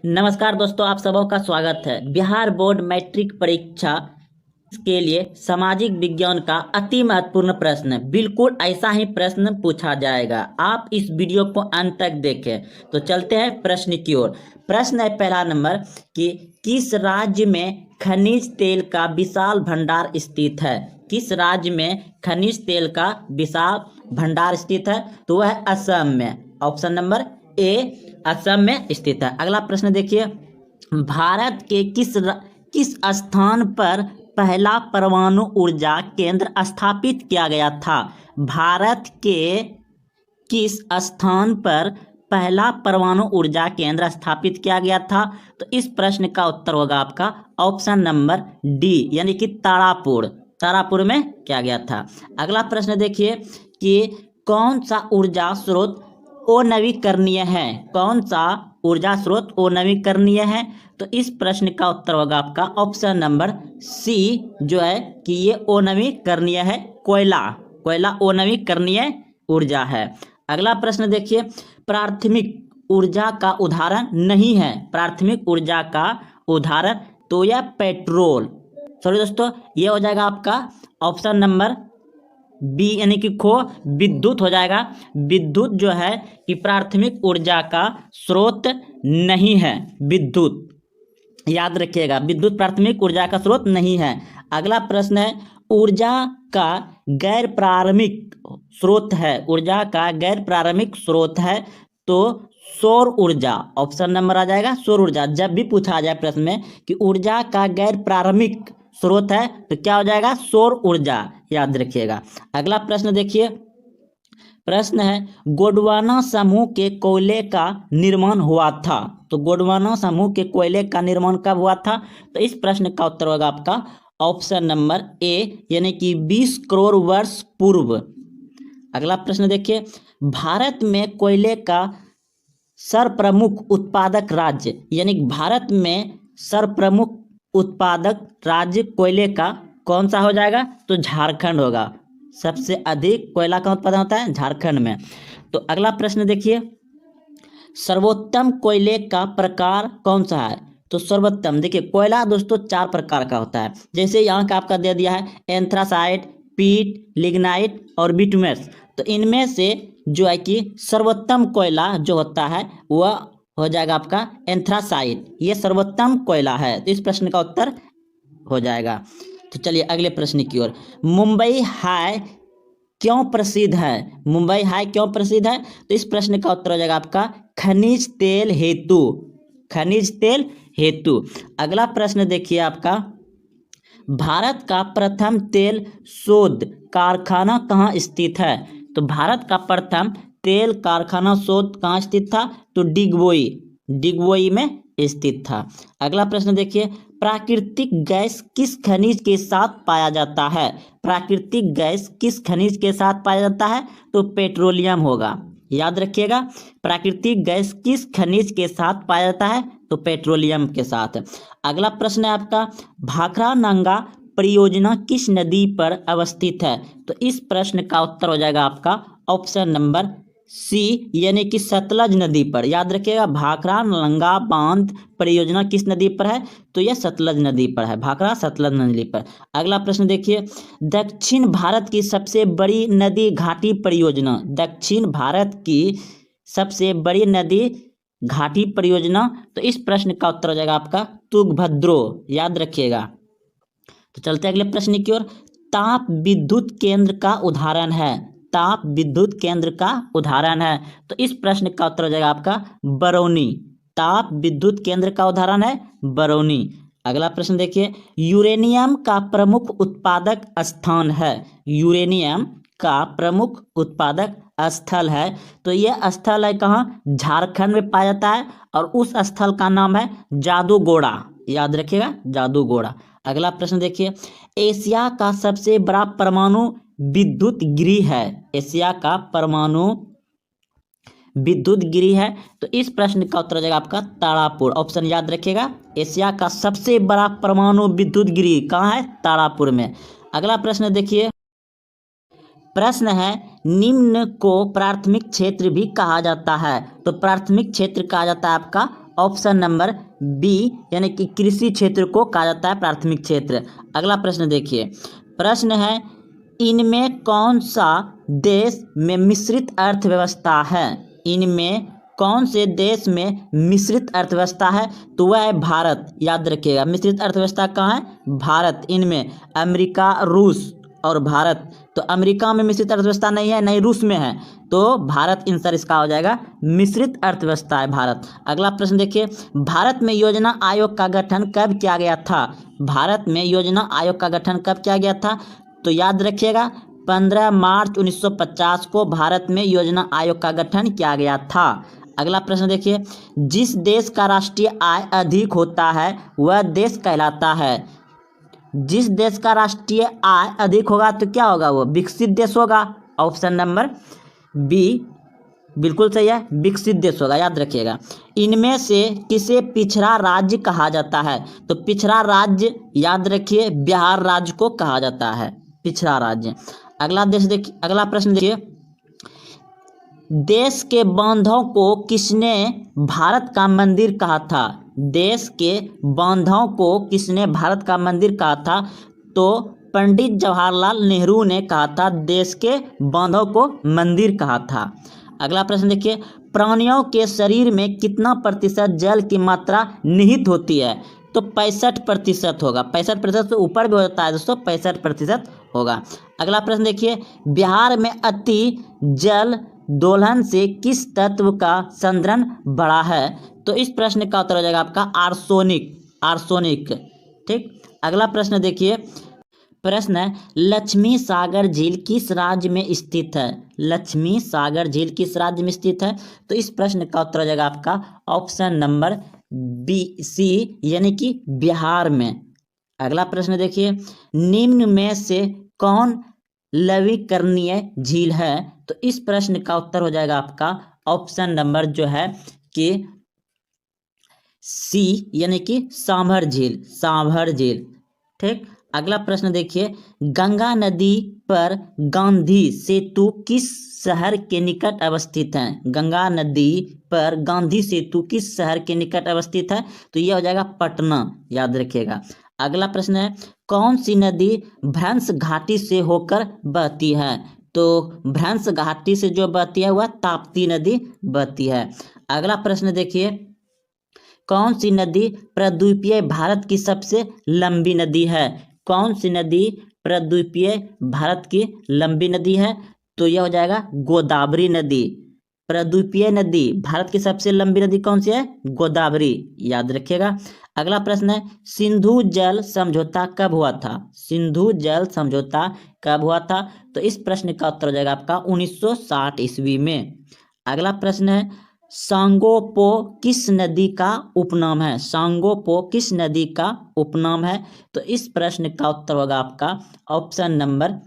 नमस्कार दोस्तों, आप सबों का स्वागत है। बिहार बोर्ड मैट्रिक परीक्षा के लिए सामाजिक विज्ञान का अति महत्वपूर्ण प्रश्न, बिल्कुल ऐसा ही प्रश्न पूछा जाएगा। आप इस वीडियो को अंत तक देखें। तो चलते हैं प्रश्न की ओर। प्रश्न है पहला नंबर कि किस राज्य में खनिज तेल का विशाल भंडार स्थित है। किस राज्य में खनिज तेल का विशाल भंडार स्थित है? तो वह है असम में। ऑप्शन नंबर ए असम में स्थित है। अगला प्रश्न देखिए, भारत के किस स्थान पर पहला परमाणु ऊर्जा केंद्र स्थापित किया गया था? भारत के किस स्थान पर पहला परमाणु ऊर्जा केंद्र स्थापित किया गया था? तो इस प्रश्न का उत्तर होगा आपका ऑप्शन नंबर डी, यानी कि तारापुर में किया गया था। अगला प्रश्न देखिए कि कौन सा ऊर्जा स्रोत अनवीकरणीय है? कौन सा ऊर्जा स्रोत अनवीकरणीय है? तो इस प्रश्न का उत्तर होगा आपका ऑप्शन नंबर सी, जो है कि ये अनवीकरणीय है। कोयला अनवीकरणीय ऊर्जा है। अगला प्रश्न देखिए, प्राथमिक ऊर्जा का उदाहरण नहीं है। प्राथमिक ऊर्जा का उदाहरण तो यह पेट्रोल, सॉरी दोस्तों, ये हो जाएगा आपका ऑप्शन नंबर बी, यानी कि विद्युत हो जाएगा। विद्युत जो है कि प्राथमिक ऊर्जा का स्रोत नहीं है। विद्युत याद रखिएगा, विद्युत प्राथमिक ऊर्जा का स्रोत नहीं है। अगला प्रश्न है, ऊर्जा का गैर प्राथमिक स्रोत है। ऊर्जा का गैर प्राथमिक स्रोत है तो सौर ऊर्जा। ऑप्शन नंबर आ जाएगा सौर ऊर्जा। जब भी पूछा जाए प्रश्न में कि ऊर्जा का गैर प्राथमिक स्रोत है तो क्या हो जाएगा? सौर ऊर्जा, याद रखिएगा। अगला प्रश्न देखिए, प्रश्न है गोंडवाना समूह के कोयले का निर्माण हुआ था। तो गोंडवाना समूह के कोयले का निर्माण कब हुआ था? तो इस प्रश्न का उत्तर होगा आपका ऑप्शन नंबर ए, यानी कि 20 करोड़ वर्ष पूर्व। अगला प्रश्न देखिए, भारत में कोयले का सर्वप्रमुख उत्पादक राज्य, यानी भारत में सर्वप्रमुख उत्पादक राज्य कोयले का कौन सा हो जाएगा? तो झारखंड होगा। सबसे अधिक कोयला का उत्पादन होता है झारखंड में। तो अगला प्रश्न देखिए, सर्वोत्तम कोयले का प्रकार कौन सा है? तो सर्वोत्तम देखिए, कोयला दोस्तों 4 प्रकार का होता है। जैसे यहाँ का आपका दे दिया है एंथ्रासाइट, पीट, लिग्नाइट और बिटुमेस। तो इनमें से जो है कि सर्वोत्तम कोयला जो होता है वह हो जाएगा आपका एंथ्रासाइट। ये सर्वोत्तम कोयला है। तो इस प्रश्न का उत्तर हो जाएगा। तो चलिए अगले प्रश्न की ओर। मुंबई हाई क्यों प्रसिद्ध है? मुंबई हाई क्यों प्रसिद्ध है? तो इस प्रश्न का उत्तर हो जाएगा आपका खनिज तेल हेतु। खनिज तेल हेतु। अगला प्रश्न देखिए आपका, भारत का प्रथम तेल शोध कारखाना कहाँ स्थित है? तो भारत का प्रथम तेल कारखाना शोध कहाँ स्थित था? तो डिगबोई में स्थित था। अगला प्रश्न देखिए, प्राकृतिक गैस किस खनिज के साथ पाया जाता है? प्राकृतिक गैस किस खनिज के साथ पाया जाता है? तो पेट्रोलियम होगा। याद रखिएगा, प्राकृतिक गैस किस खनिज के साथ पाया जाता है? तो पेट्रोलियम के साथ। अगला प्रश्न है आपका, भाखड़ा नंगा परियोजना किस नदी पर अवस्थित है? तो इस प्रश्न का उत्तर हो जाएगा आपका ऑप्शन नंबर सी, यानी कि सतलज नदी पर। याद रखिएगा, भाखड़ा नंगा बांध परियोजना किस नदी पर है? तो यह सतलज नदी पर है। भाखड़ा सतलज नदी पर। अगला प्रश्न देखिए, दक्षिण भारत की सबसे बड़ी नदी घाटी परियोजना। दक्षिण भारत की सबसे बड़ी नदी घाटी परियोजना। तो इस प्रश्न का उत्तर हो जाएगा आपका तुंगभद्रो। याद रखिएगा। तो चलते अगले प्रश्न की ओर। ताप विद्युत केंद्र का उदाहरण है। ताप विद्युत केंद्र का उदाहरण है। तो इस प्रश्न का उत्तर हो जाएगा आपका बरौनी। ताप विद्युत केंद्र का उदाहरण है बरौनी। अगला प्रश्न देखिए, यूरेनियम का प्रमुख उत्पादक स्थान है। यूरेनियम का प्रमुख उत्पादक स्थल है। तो यह स्थल है कहाँ? झारखंड में पाया जाता है और उस स्थल का नाम है जादूगोड़ा। याद रखिएगा, जादूगोड़ा। अगला प्रश्न देखिए, एशिया का सबसे बड़ा परमाणु विद्युत गृह है। एशिया का परमाणु विद्युत गृह है। तो इस प्रश्न का उत्तर हो जाएगा आपका तारापुर। ऑप्शन याद रखिएगा, एशिया का सबसे बड़ा परमाणु विद्युत गृह कहाँ है? तारापुर में। अगला प्रश्न देखिए, प्रश्न है निम्न को प्राथमिक क्षेत्र भी कहा जाता है। तो प्राथमिक क्षेत्र कहा जाता है आपका ऑप्शन नंबर बी यानी कि कृषि क्षेत्र को कहा जाता है प्राथमिक क्षेत्र। अगला प्रश्न देखिए, प्रश्न है इनमें कौन सा देश में मिश्रित अर्थव्यवस्था है? इनमें कौन से देश में मिश्रित अर्थव्यवस्था है? तो वह है भारत। याद रखिएगा, मिश्रित अर्थव्यवस्था कहाँ है? भारत। इनमें अमेरिका, रूस और भारत। तो अमेरिका में मिश्रित अर्थव्यवस्था नहीं है, नहीं रूस में है, तो भारत आंसर इसका हो जाएगा, मिश्रित अर्थव्यवस्था है भारत। अगला प्रश्न देखिए, भारत में योजना आयोग का गठन कब किया गया था? भारत में योजना आयोग का गठन कब किया गया था? तो याद रखिएगा 15 मार्च 1950 को भारत में योजना आयोग का गठन किया गया था। अगला प्रश्न देखिए, जिस देश का राष्ट्रीय आय अधिक होता है वह देश कहलाता है। जिस देश का राष्ट्रीय आय अधिक होगा तो क्या होगा? वो विकसित देश होगा। ऑप्शन नंबर बी बिल्कुल सही है, विकसित देश होगा। याद रखिएगा, इनमें से किसे पिछड़ा राज्य कहा जाता है? तो पिछड़ा राज्य याद रखिए बिहार राज्य को कहा जाता है, पिछड़ा राज्य। अगला प्रश्न देखिए, देश के बांधों को किसने भारत का मंदिर कहा था? देश के बांधों को किसने भारत का मंदिर कहा था? तो पंडित जवाहरलाल नेहरू ने कहा था, देश के बांधों को मंदिर कहा था। अगला प्रश्न देखिए, प्राणियों के शरीर में कितना प्रतिशत जल की मात्रा निहित होती है? तो 65% होगा। 65% से ऊपर भी होता है दोस्तों, 65% होगा। अगला प्रश्न देखिए, बिहार में अति जल दोलन से किस तत्व का संद्रण बढ़ा है? तो इस प्रश्न का उत्तर हो जाएगा आपका आर्सेनिक। ठीक। अगला प्रश्न देखिए, प्रश्न है लक्ष्मी सागर झील किस राज्य में स्थित है? लक्ष्मी सागर झील किस राज्य में स्थित है? तो इस प्रश्न का उत्तर हो जाएगा आपका ऑप्शन नंबर बी सी यानी कि बिहार में। अगला प्रश्न देखिए, निम्न में से कौन लवणीकरणीय झील है? तो इस प्रश्न का उत्तर हो जाएगा आपका ऑप्शन नंबर जो है कि सी यानी कि सांभर झील। ठीक। अगला प्रश्न देखिए, गंगा नदी पर गांधी सेतु किस शहर के निकट अवस्थित है? गंगा नदी पर गांधी सेतु किस शहर के निकट अवस्थित है? तो यह हो जाएगा पटना। याद रखिएगा। अगला प्रश्न है, कौन सी नदी भ्रंश घाटी से होकर बहती है? तो भ्रंश घाटी से जो बहती है वह ताप्ती नदी बहती है। अगला प्रश्न देखिए, कौन सी नदी प्रद्वीपीय भारत की सबसे लंबी नदी है? कौन सी नदी प्रद्वीपीय भारत की लंबी नदी है? तो यह हो जाएगा गोदावरी नदी। प्रद्वीपीय नदी भारत की सबसे लंबी नदी कौन सी है? गोदावरी। याद रखिएगा। अगला प्रश्न है, सिंधु जल समझौता कब हुआ था? सिंधु जल समझौता कब हुआ था? तो इस प्रश्न का उत्तर हो जाएगा आपका 1960 ईस्वी में। अगला प्रश्न है, सांगोपो किस नदी का उपनाम है? सांगोपो किस नदी का उपनाम है? तो इस प्रश्न का उत्तर होगा आपका ऑप्शन नंबर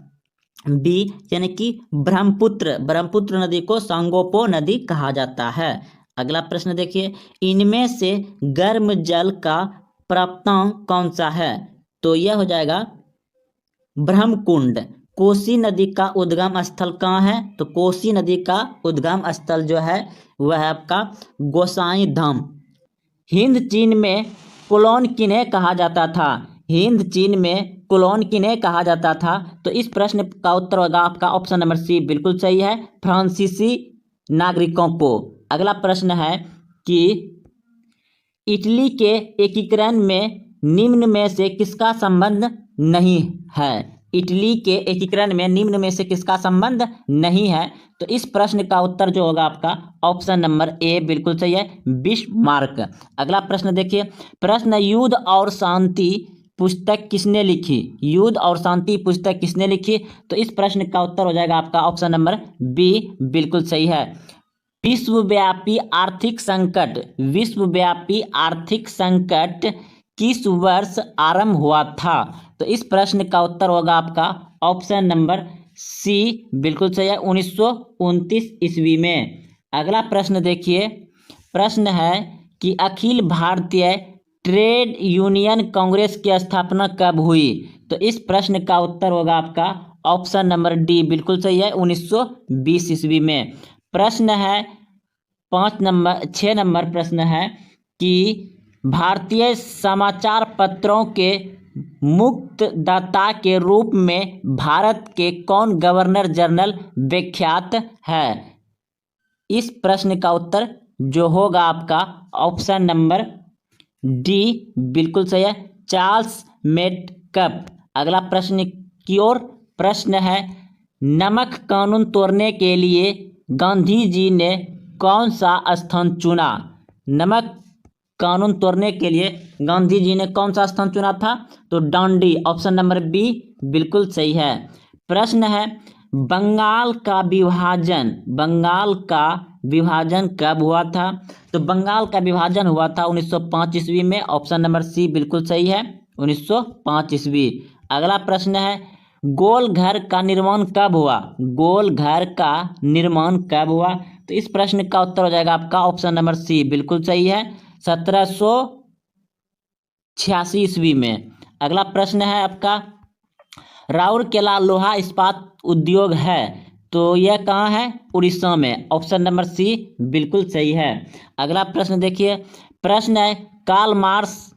बी यानी कि ब्रह्मपुत्र नदी को सांगोपो नदी कहा जाता है। अगला प्रश्न देखिए, इनमें से गर्म जल का प्राप्तांक कौन सा है? तो यह हो जाएगा ब्रह्मकुंड। कोसी नदी का उद्गम स्थल कहाँ है? तो कोसी नदी का उद्गम स्थल जो है वह है आपका गोसाई धाम। हिंद चीन में कोलोन किन्हें कहा जाता था? हिंद चीन में कोलोन किन्हें कहा जाता था? तो इस प्रश्न का उत्तर होगा आपका ऑप्शन नंबर सी बिल्कुल सही है, फ्रांसीसी नागरिकों को। अगला प्रश्न है कि इटली के एकीकरण में निम्न में से किसका संबंध नहीं है? इटली के एकीकरण में निम्न में से किसका संबंध नहीं है? तो इस प्रश्न का उत्तर जो होगा आपका ऑप्शन नंबर ए बिल्कुल सही है, बिस्मार्क। अगला प्रश्न देखिए, प्रश्न युद्ध और शांति पुस्तक किसने लिखी? युद्ध और शांति पुस्तक किसने लिखी? तो इस प्रश्न का उत्तर हो जाएगा आपका ऑप्शन नंबर बी बिल्कुल सही है। विश्वव्यापी आर्थिक संकट किस वर्ष आरंभ हुआ था? तो इस प्रश्न का उत्तर होगा आपका ऑप्शन नंबर सी बिल्कुल सही है, 1929 ईस्वी में। अगला प्रश्न देखिए, प्रश्न है कि अखिल भारतीय ट्रेड यूनियन कांग्रेस की स्थापना कब हुई? तो इस प्रश्न का उत्तर होगा आपका ऑप्शन नंबर डी बिल्कुल सही है, 1920 ईस्वी में। प्रश्न है 6 नंबर प्रश्न है कि भारतीय समाचार पत्रों के मुक्तदाता के रूप में भारत के कौन गवर्नर जनरल विख्यात है? इस प्रश्न का उत्तर जो होगा आपका ऑप्शन नंबर डी बिल्कुल सही है, चार्ल्स मेटकप। अगला प्रश्न की ओर। प्रश्न है, नमक कानून तोड़ने के लिए गांधी जी ने कौन सा स्थान चुना? नमक कानून तोड़ने के लिए गांधी जी ने कौन सा स्थान चुना था? तो डांडी, ऑप्शन नंबर बी बिल्कुल सही है। प्रश्न है, बंगाल का विभाजन कब हुआ था? तो बंगाल का विभाजन हुआ था 1905 ईस्वी में, ऑप्शन नंबर सी बिल्कुल सही है, 1905 ईस्वी। अगला प्रश्न है, गोल घर का निर्माण कब हुआ? गोल घर का निर्माण कब हुआ? तो इस प्रश्न का उत्तर हो जाएगा आपका ऑप्शन नंबर सी बिल्कुल सही है, 1786 ईस्वी में। अगला प्रश्न है आपका, राउरकेला लोहा इस्पात उद्योग है, तो यह कहाँ है? उड़ीसा में, ऑप्शन नंबर सी बिल्कुल सही है। अगला प्रश्न देखिए। प्रश्न है, कार्ल मार्क्स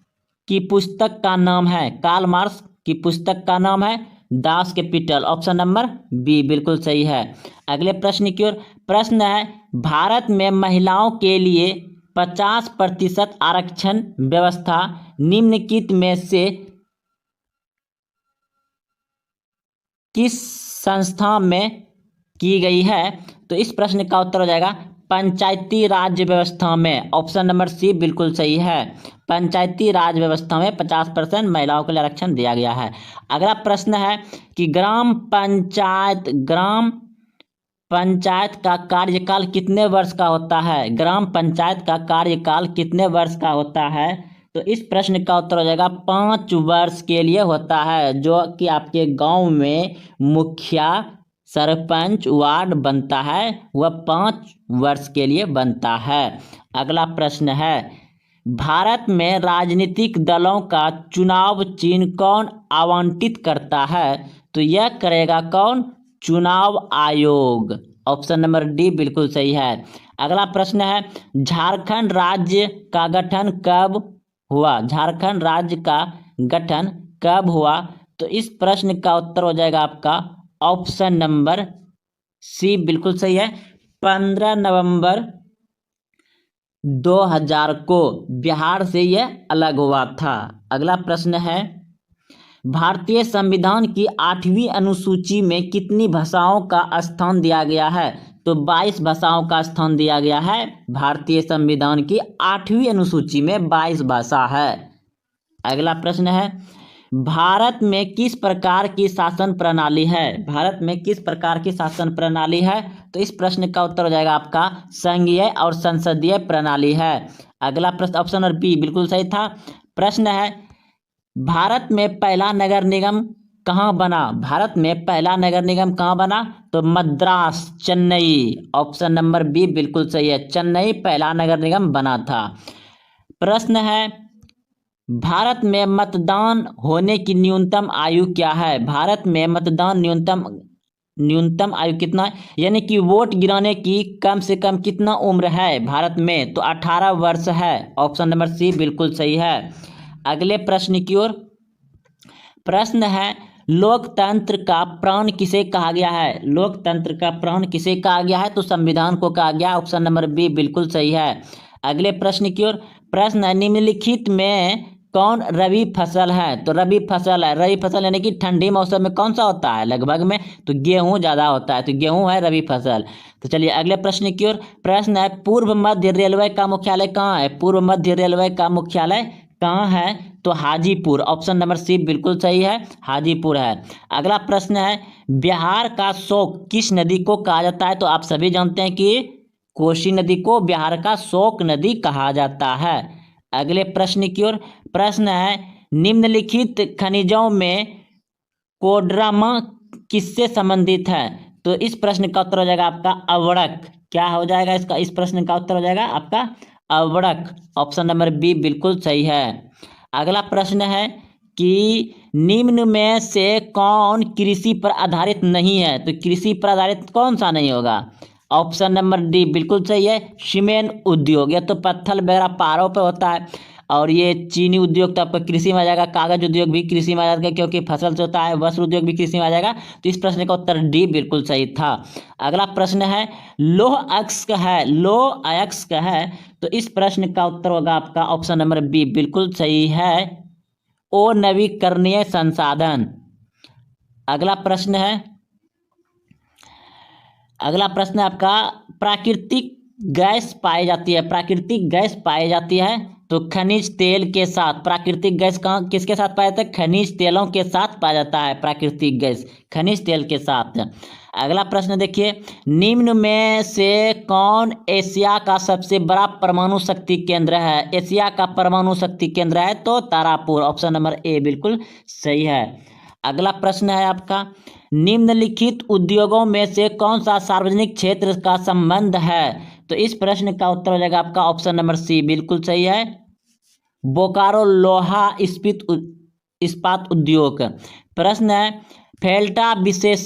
की पुस्तक का नाम है? कार्ल मार्क्स की पुस्तक का नाम है Das Kapital, option number B बिल्कुल सही है। अगले प्रश्न की ओर। प्रश्न है, भारत में महिलाओं के लिए 50% आरक्षण व्यवस्था निम्नलिखित में से किस संस्था में की गई है? तो इस प्रश्न का उत्तर हो जाएगा पंचायती राज व्यवस्था में, ऑप्शन नंबर सी बिल्कुल सही है। पंचायती राज व्यवस्था में 50% महिलाओं के लिए आरक्षण दिया गया है। अगला प्रश्न है कि ग्राम पंचायत का कार्यकाल कितने वर्ष का होता है? ग्राम पंचायत का कार्यकाल कितने वर्ष का होता है? तो इस प्रश्न का उत्तर हो जाएगा 5 वर्ष के लिए होता है, जो कि आपके गांव में मुखिया, सरपंच, वार्ड बनता है, वह 5 वर्ष के लिए बनता है। अगला प्रश्न है, भारत में राजनीतिक दलों का चुनाव चिन्ह कौन आवंटित करता है? तो यह करेगा कौन? चुनाव आयोग, ऑप्शन नंबर डी बिल्कुल सही है। अगला प्रश्न है, झारखंड राज्य का गठन कब हुआ? झारखंड राज्य का गठन कब हुआ? तो इस प्रश्न का उत्तर हो जाएगा आपका ऑप्शन नंबर सी बिल्कुल सही है, 15 नवंबर 2000 को बिहार से यह अलग हुआ था। अगला प्रश्न है, भारतीय संविधान की 8वीं अनुसूची में कितनी भाषाओं का स्थान दिया गया है? तो 22 भाषाओं का स्थान दिया गया है। भारतीय संविधान की 8वीं अनुसूची में 22 भाषा है। अगला प्रश्न है, भारत में किस प्रकार की शासन प्रणाली है? भारत में किस प्रकार की शासन प्रणाली है? तो इस प्रश्न का उत्तर हो जाएगा आपका संघीय और संसदीय प्रणाली है। अगला प्रश्न ऑप्शन और बी बिल्कुल सही था। प्रश्न है, भारत में पहला नगर निगम कहाँ बना? भारत में पहला नगर निगम कहाँ बना? तो Madras, Chennai, option number B बिल्कुल सही है, चेन्नई पहला नगर निगम बना था। प्रश्न है, भारत में मतदान होने की न्यूनतम आयु क्या है? भारत में मतदान न्यूनतम आयु कितना है, यानी कि वोट गिराने की कम से कम कितना उम्र है भारत में? तो 18 वर्ष है, ऑप्शन नंबर सी बिल्कुल सही है। अगले प्रश्न की ओर। प्रश्न है, लोकतंत्र का प्राण किसे कहा गया है? लोकतंत्र का प्राण किसे कहा गया है? तो संविधान को कहा गया, ऑप्शन नंबर बी बिल्कुल सही है। अगले प्रश्न की ओर। प्रश्न है, निम्नलिखित में कौन रबी फसल है? तो रबी फसल है, रबी फसल यानी कि ठंडी मौसम में कौन सा होता है लगभग में? तो गेहूं ज़्यादा होता है, तो गेहूं है रबी फसल। तो चलिए अगले प्रश्न की ओर। प्रश्न है, पूर्व मध्य रेलवे का मुख्यालय कहाँ है? पूर्व मध्य रेलवे का मुख्यालय कहाँ है? तो हाजीपुर, ऑप्शन नंबर सी बिल्कुल सही है, हाजीपुर है। अगला प्रश्न है, बिहार का शोक किस नदी को कहा जाता है? तो आप सभी जानते हैं कि कोसी नदी को बिहार का शोक नदी कहा जाता है। अगले प्रश्न की ओर। प्रश्न है, निम्नलिखित खनिजों में कोडरमा किससे संबंधित है? तो इस प्रश्न का उत्तर हो जाएगा आपका अवड़क। क्या हो जाएगा इसका? इस प्रश्न का उत्तर हो जाएगा आपका अवड़क, ऑप्शन नंबर बी बिल्कुल सही है। अगला प्रश्न है कि निम्न में से कौन कृषि पर आधारित नहीं है? तो कृषि पर आधारित कौन सा नहीं होगा? ऑप्शन नंबर डी बिल्कुल सही है, सीमेंट उद्योग। यह तो पत्थर वगैरह पहाड़ों पे होता है, और ये चीनी उद्योग तो आपका कृषि में आ जाएगा, कागज उद्योग भी कृषि में आ जाएगा क्योंकि फसल से होता है, वस्त्र उद्योग भी कृषि में आ जाएगा। तो इस प्रश्न का उत्तर डी बिल्कुल सही था। अगला प्रश्न है, लौह अयस्क है, लौह अयस्क है, तो इस प्रश्न का उत्तर होगा आपका ऑप्शन नंबर बी बिल्कुल सही है, ओ नवीकरणीय संसाधन। अगला प्रश्न है, अगला प्रश्न है आपका, प्राकृतिक गैस पाई जाती है, प्राकृतिक गैस पाई जाती है तो खनिज तेल के साथ, प्राकृतिक गैस कहाँ किसके साथ पाया जाता है, खनिज तेलों के साथ पाया जाता है प्राकृतिक गैस, खनिज तेल के साथ। अगला प्रश्न देखिए, निम्न में से कौन एशिया का सबसे बड़ा परमाणु शक्ति केंद्र है, एशिया का परमाणु शक्ति केंद्र है तो तारापुर, ऑप्शन नंबर ए बिल्कुल सही है। अगला प्रश्न है आपका, निम्नलिखित उद्योगों में से कौन सा सार्वजनिक क्षेत्र का संबंध है, तो इस प्रश्न का उत्तर हो जाएगा आपका ऑप्शन नंबर सी बिल्कुल सही है, बोकारो लोहा इस्पात उद्योग। प्रश्न है, फेल्टा विशेष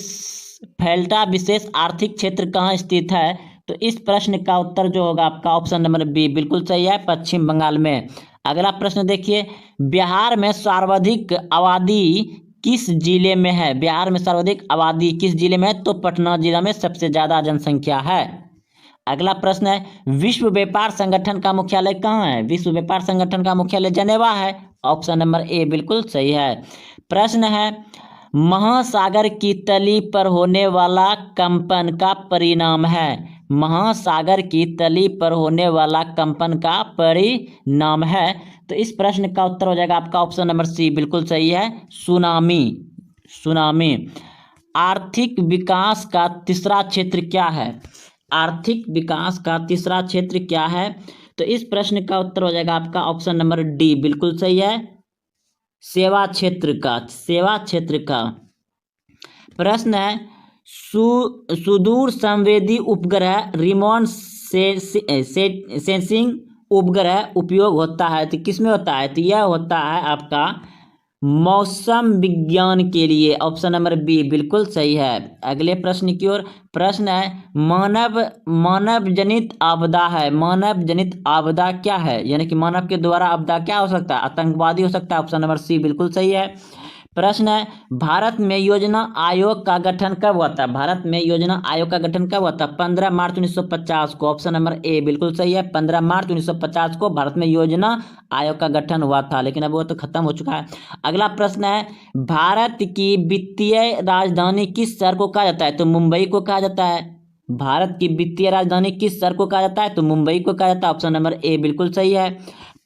फेल्टा विशेष आर्थिक क्षेत्र कहाँ स्थित है, तो इस प्रश्न का उत्तर जो होगा आपका ऑप्शन नंबर बी बिल्कुल सही है, पश्चिम बंगाल में। अगला प्रश्न देखिए, बिहार में सर्वाधिक आबादी किस जिले में है, बिहार में सर्वाधिक आबादी किस जिले में है, तो पटना जिला में सबसे ज्यादा जनसंख्या है। अगला प्रश्न है, विश्व व्यापार संगठन का मुख्यालय कहाँ है, विश्व व्यापार संगठन का मुख्यालय जेनेवा है, ऑप्शन नंबर ए बिल्कुल सही है। प्रश्न है, महासागर की तली पर होने वाला कंपन का परिणाम है, महासागर की तली पर होने वाला कंपन का परिणाम है, तो इस प्रश्न का उत्तर हो जाएगा आपका ऑप्शन नंबर सी बिल्कुल सही है, सुनामी, सुनामी। आर्थिक विकास का तीसरा क्षेत्र क्या है, आर्थिक विकास का तीसरा क्षेत्र क्या है, तो इस प्रश्न का उत्तर हो जाएगा आपका ऑप्शन नंबर डी बिल्कुल सही है, सेवा क्षेत्र का, सेवा क्षेत्र का। प्रश्न है, सुदूर संवेदी उपग्रह रिमोट सेंसिंग उपग्रह उपयोग होता है तो किसमें होता है, तो यह होता है आपका मौसम विज्ञान के लिए, ऑप्शन नंबर बी बिल्कुल सही है। अगले प्रश्न की ओर, प्रश्न है, मानव जनित आपदा है, मानव जनित आपदा क्या है, यानी कि मानव के द्वारा आपदा क्या हो सकता है, आतंकवादी हो सकता है, ऑप्शन नंबर सी बिल्कुल सही है। प्रश्न है, भारत में योजना आयोग का गठन कब हुआ था, भारत में योजना आयोग का गठन कब हुआ था, 15 मार्च 1950 को, ऑप्शन नंबर ए बिल्कुल सही है, 15 मार्च 1950 को भारत में योजना आयोग का गठन हुआ था, लेकिन अब वो तो खत्म हो चुका है। अगला प्रश्न है, भारत की वित्तीय राजधानी किस शहर को कहा जाता है, तो मुंबई को कहा जाता है, भारत की वित्तीय राजधानी किस शहर को कहा जाता है, तो मुंबई को कहा जाता है, ऑप्शन नंबर ए बिल्कुल सही है।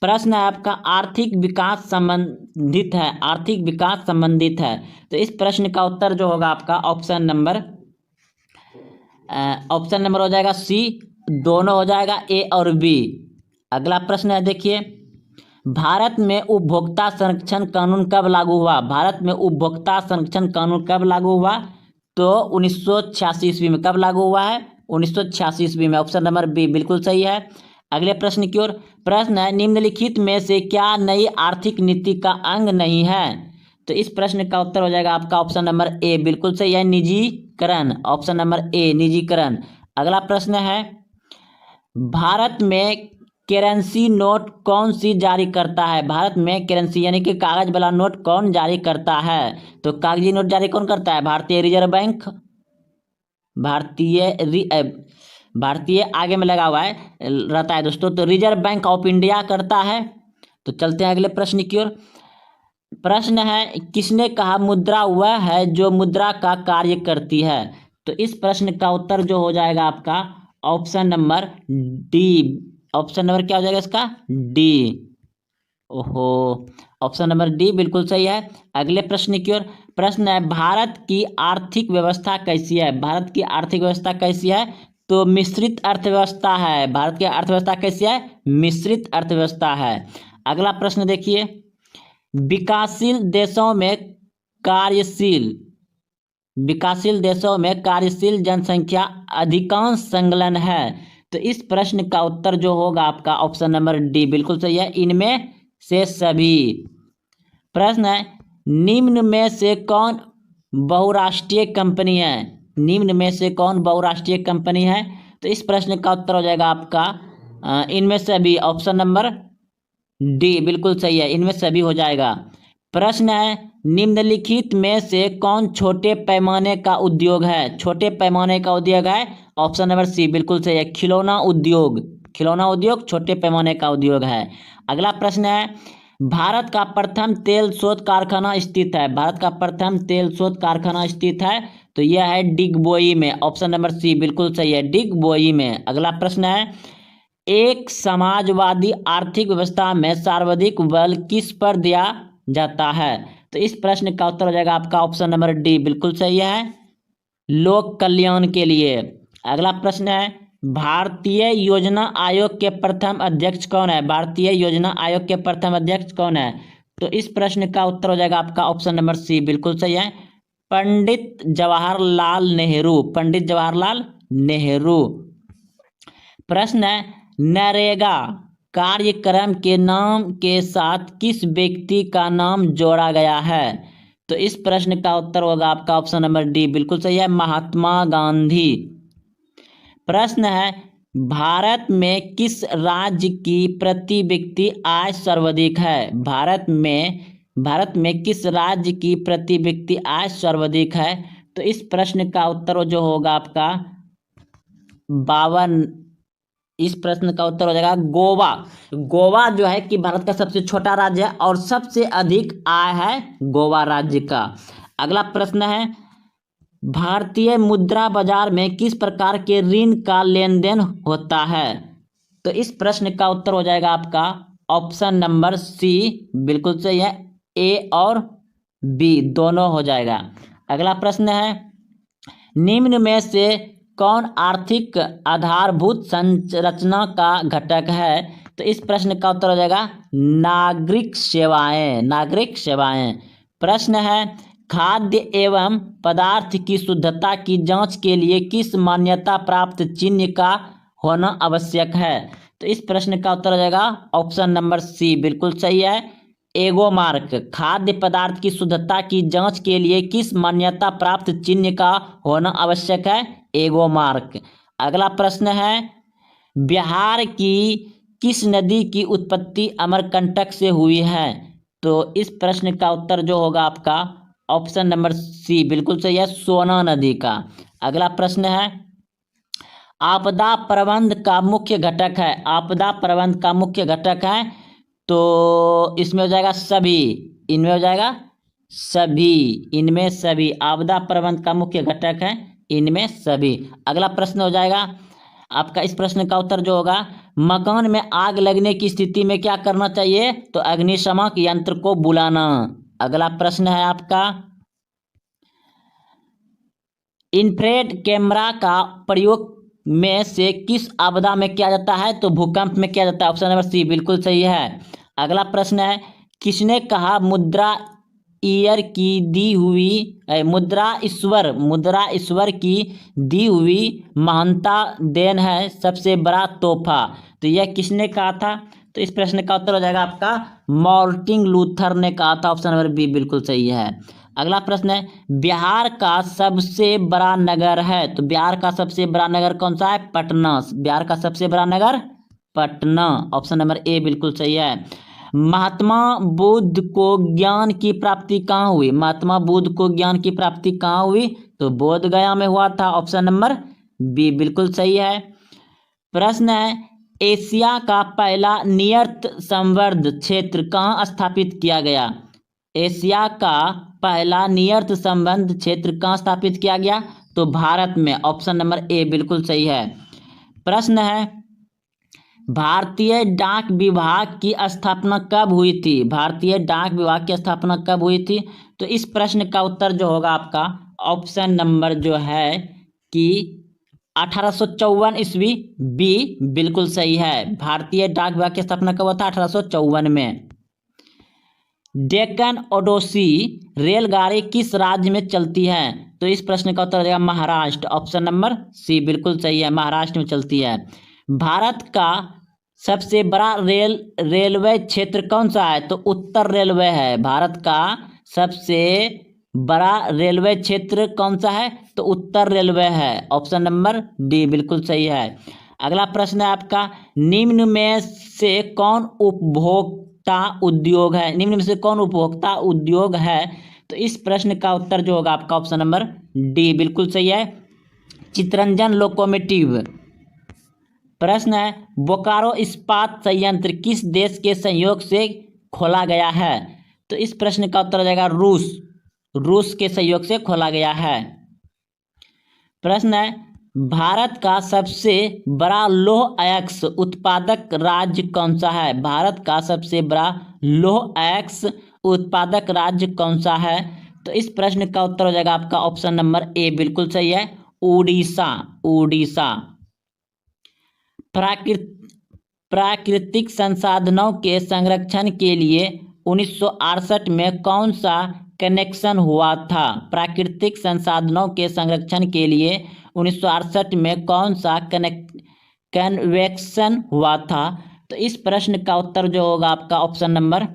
प्रश्न है आपका, आर्थिक विकास संबंधित है, आर्थिक विकास संबंधित है, तो इस प्रश्न का उत्तर जो होगा आपका ऑप्शन नंबर हो जाएगा सी, दोनों हो जाएगा ए और बी। अगला प्रश्न है देखिए, भारत में उपभोक्ता संरक्षण कानून कब लागू हुआ, भारत में उपभोक्ता संरक्षण कानून कब लागू हुआ, तो 1986 ईस्वी में। कब लागू हुआ है, 1986 ईस्वी में, ऑप्शन नंबर बी बिल्कुल सही है। अगले प्रश्न की ओर, प्रश्न है, निम्नलिखित में से क्या नई आर्थिक नीति का अंग नहीं है, तो इस प्रश्न का उत्तर हो जाएगा आपका ऑप्शन नंबर ए बिल्कुल सही है, निजीकरण, ऑप्शन नंबर ए निजीकरण। अगला प्रश्न है, भारत में करेंसी नोट कौन सी जारी करता है, भारत में करेंसी यानी कि कागज वाला नोट कौन जारी करता है, तो कागजी नोट जारी कौन करता है, भारतीय रिजर्व बैंक, भारतीय आगे में लगा हुआ है रहता है दोस्तों, तो रिजर्व बैंक ऑफ इंडिया करता है। तो चलते हैं अगले प्रश्न की ओर। प्रश्न है, किसने कहा मुद्रा वह है जो मुद्रा का कार्य करती है, तो इस प्रश्न का उत्तर जो हो जाएगा आपका option number D, option number क्या हो जाएगा इसका, डी, ओहो, ऑप्शन नंबर डी बिल्कुल सही है। अगले प्रश्न की ओर, प्रश्न है, भारत की आर्थिक व्यवस्था कैसी है, भारत की आर्थिक व्यवस्था कैसी है, तो मिश्रित अर्थव्यवस्था है, भारत की अर्थव्यवस्था कैसी है, मिश्रित अर्थव्यवस्था है। अगला प्रश्न देखिए, विकासशील देशों में कार्यशील जनसंख्या अधिकांश संलग्न है, तो इस प्रश्न का उत्तर जो होगा आपका ऑप्शन नंबर डी बिल्कुल सही है, इनमें से सभी। प्रश्न है, निम्न में से कौन बहुराष्ट्रीय कंपनी है, निम्न में से कौन बहुराष्ट्रीय कंपनी है, तो इस प्रश्न का उत्तर हो जाएगा आपका इनमें से अभी ऑप्शन नंबर डी बिल्कुल सही है, इनमें सभी हो जाएगा। प्रश्न है, निम्नलिखित में से कौन छोटे पैमाने का उद्योग है? छोटे पैमाने का उद्योग है ऑप्शन नंबर सी बिल्कुल सही है, खिलौना उद्योग। खिलौना उद्योग छोटे पैमाने का उद्योग है। अगला प्रश्न है, भारत का प्रथम तेल शोध कारखाना स्थित है? भारत का प्रथम तेल शोध कारखाना स्थित है तो यह है डिगबोई में, ऑप्शन नंबर सी बिल्कुल सही है, डिगबोई में। अगला प्रश्न है, एक समाजवादी आर्थिक व्यवस्था में सर्वाधिक बल किस पर दिया जाता है? तो इस प्रश्न का उत्तर हो जाएगा आपका ऑप्शन नंबर डी बिल्कुल सही है, लोक कल्याण के लिए। अगला प्रश्न है, भारतीय योजना आयोग के प्रथम अध्यक्ष कौन है? भारतीय योजना आयोग के प्रथम अध्यक्ष कौन है? तो इस प्रश्न का उत्तर हो जाएगा आपका ऑप्शन नंबर सी बिल्कुल सही है, पंडित जवाहरलाल नेहरू। पंडित जवाहरलाल नेहरू। प्रश्न है, नरेगा कार्यक्रम के नाम के साथ किस व्यक्ति का नाम जोड़ा गया है? तो इस प्रश्न का उत्तर होगा आपका ऑप्शन नंबर डी बिल्कुल सही है, महात्मा गांधी। प्रश्न है, भारत में किस राज्य की प्रति व्यक्ति आय सर्वाधिक है? भारत में किस राज्य की प्रति व्यक्ति आय सर्वाधिक है? तो इस प्रश्न का उत्तर जो होगा आपका 52, इस प्रश्न का उत्तर हो जाएगा गोवा। गोवा जो है कि भारत का सबसे छोटा राज्य है और सबसे अधिक आय है गोवा राज्य का। अगला प्रश्न है, भारतीय मुद्रा बाजार में किस प्रकार के ऋण का लेन देन होता है? तो इस प्रश्न का उत्तर हो जाएगा आपका ऑप्शन नंबर सी बिल्कुल सही है, ए और बी दोनों हो जाएगा। अगला प्रश्न है, निम्न में से कौन आर्थिक आधारभूत संरचना का घटक है? तो इस प्रश्न का उत्तर हो जाएगा नागरिक सेवाएं। नागरिक सेवाएं। प्रश्न है, खाद्य एवं पदार्थ की शुद्धता की जांच के लिए किस मान्यता प्राप्त चिन्ह का होना आवश्यक है? तो इस प्रश्न का उत्तर हो जाएगा ऑप्शन नंबर सी बिल्कुल सही है, एगो मार्क। खाद्य पदार्थ की शुद्धता की जांच के लिए किस मान्यता प्राप्त चिन्ह का होना आवश्यक है? एगो मार्क। अगला प्रश्न है, बिहार की किस नदी की उत्पत्ति अमरकंटक से हुई है? तो इस प्रश्न का उत्तर जो होगा आपका ऑप्शन नंबर सी बिल्कुल सही है, सोना नदी का। अगला प्रश्न है, आपदा प्रबंध का मुख्य घटक है? आपदा प्रबंध का मुख्य घटक है तो इसमें हो जाएगा सभी, इनमें हो जाएगा सभी, इनमें सभी। आपदा प्रबंध का मुख्य घटक है इनमें सभी। अगला प्रश्न हो जाएगा आपका, इस प्रश्न का उत्तर जो होगा, मकान में आग लगने की स्थिति में क्या करना चाहिए? तो अग्निशमन यंत्र को बुलाना। अगला प्रश्न है आपका, इंफ्रारेड कैमरा का प्रयोग में से किस आपदा में किया जाता है? तो भूकंप में किया जाता है, ऑप्शन नंबर सी बिल्कुल सही है। अगला प्रश्न है, किसने कहा मुद्रा ईयर की दी हुई मुद्रा ईश्वर की दी हुई महानता देन है सबसे बड़ा तोहफा? तो यह किसने कहा था? तो इस प्रश्न का उत्तर हो जाएगा आपका मार्टिन लूथर ने कहा था, ऑप्शन नंबर बी बिल्कुल सही है। अगला प्रश्न है, बिहार का सबसे बड़ा नगर है? तो बिहार का सबसे बड़ा नगर कौन सा है? पटना। बिहार का सबसे बड़ा Nagar Patna, option number A बिल्कुल सही है। महात्मा बुद्ध को ज्ञान की प्राप्ति कहाँ हुई? महात्मा बुद्ध को ज्ञान की प्राप्ति कहाँ हुई? तो बोध गया में हुआ था, ऑप्शन नंबर बी बिल्कुल सही है। प्रश्न है, एशिया का पहला नियत संवर्ध क्षेत्र कहाँ स्थापित किया गया? एशिया का पहला नियत संबंध क्षेत्र कहाँ स्थापित किया गया? तो भारत में, ऑप्शन नंबर ए बिल्कुल सही है। प्रश्न है, भारतीय डाक विभाग की स्थापना कब हुई थी? भारतीय डाक विभाग की स्थापना कब हुई थी? तो इस प्रश्न का उत्तर जो होगा आपका ऑप्शन नंबर जो है कि 1854 ईस्वी बी बिल्कुल सही है। भारतीय डाक विभाग की स्थापना कब हुआ था? 1854 में। डेक्कन ओडिसी रेलगाड़ी किस राज्य में चलती है? तो इस प्रश्न का उत्तर हो जाएगा महाराष्ट्र, ऑप्शन नंबर सी बिल्कुल सही है, महाराष्ट्र में चलती है। भारत का सबसे बड़ा रेलवे क्षेत्र कौन सा है? तो उत्तर रेलवे है। भारत का सबसे बड़ा रेलवे क्षेत्र कौन सा है? तो उत्तर रेलवे है, ऑप्शन नंबर डी बिल्कुल सही है। अगला प्रश्न है आपका, निम्न में से कौन उपभोक्ता उद्योग है? निम्न में से कौन उपभोक्ता उद्योग है? तो इस प्रश्न का उत्तर जो होगा आपका ऑप्शन नंबर डी बिल्कुल सही है, चितरंजन लोकोमोटिव। प्रश्न है, बोकारो इस्पात संयंत्र किस देश के सहयोग से खोला गया है? तो इस प्रश्न का उत्तर हो जाएगा रूस, रूस के सहयोग से खोला गया है। प्रश्न है, भारत का सबसे बड़ा लौह अयस्क उत्पादक राज्य कौन सा है? भारत का सबसे बड़ा लौह अयस्क उत्पादक राज्य कौन सा है? तो इस प्रश्न का उत्तर हो जाएगा आपका ऑप्शन नंबर ए बिल्कुल सही है, उड़ीसा, उड़ीसा। प्राकृतिक संसाधनों के संरक्षण के लिए 1968 में कौन सा कन्वेंशन हुआ था? प्राकृतिक संसाधनों के संरक्षण के लिए 1968 में कौन सा कन्वेंशन हुआ था? तो इस प्रश्न का उत्तर जो होगा आपका ऑप्शन नंबर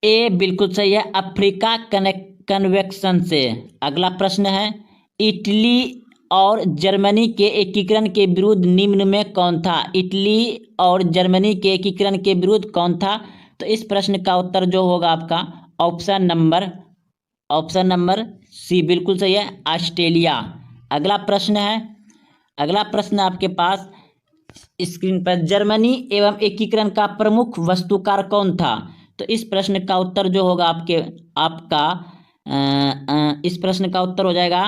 ए बिल्कुल सही है, अफ्रीका कन्वेंशन से। अगला प्रश्न है, इटली और जर्मनी के एकीकरण के विरुद्ध निम्न में कौन था? इटली और जर्मनी के एकीकरण के विरुद्ध कौन था? तो इस प्रश्न का उत्तर जो होगा आपका ऑप्शन नंबर सी बिल्कुल सही है, ऑस्ट्रेलिया। अगला प्रश्न है, अगला प्रश्न आपके पास स्क्रीन पर, जर्मनी एवं एकीकरण का प्रमुख वास्तुकार कौन था? तो इस प्रश्न का उत्तर जो होगा इस प्रश्न का उत्तर हो जाएगा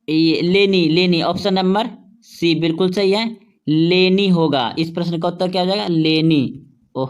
लेनी, ऑप्शन नंबर सी बिल्कुल सही है, लेनी होगा। इस प्रश्न का उत्तर क्या हो जाएगा? लेनी। ओह